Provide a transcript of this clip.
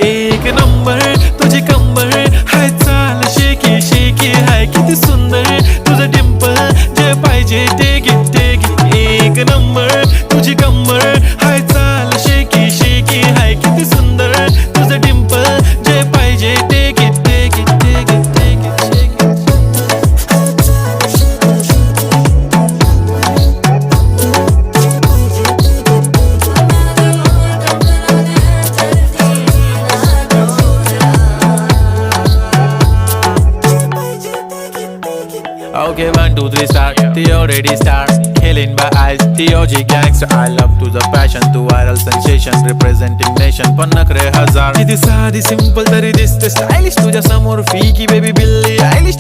एक नंबर तुझी कंबर हाय चाल शेकी शेकी हाय किती सुंदर तुझं डिंपल जे पाहिजे ते घे एक नंबर तुझी कंबर हाय चाल शेकी शेकी हाय किती सुंदर तुझं डिंपल जे पाहिजे ते घे Okay, 1, 2, 3 start. The already start. Killing by eyes. The OG gangster. I love to the passion, to viral sensation, representing nation. पण नखरे हजार. किती साधी simple तरी दिसते stylish तुझ्या समोर फीकी baby बिल्ली आयलिश.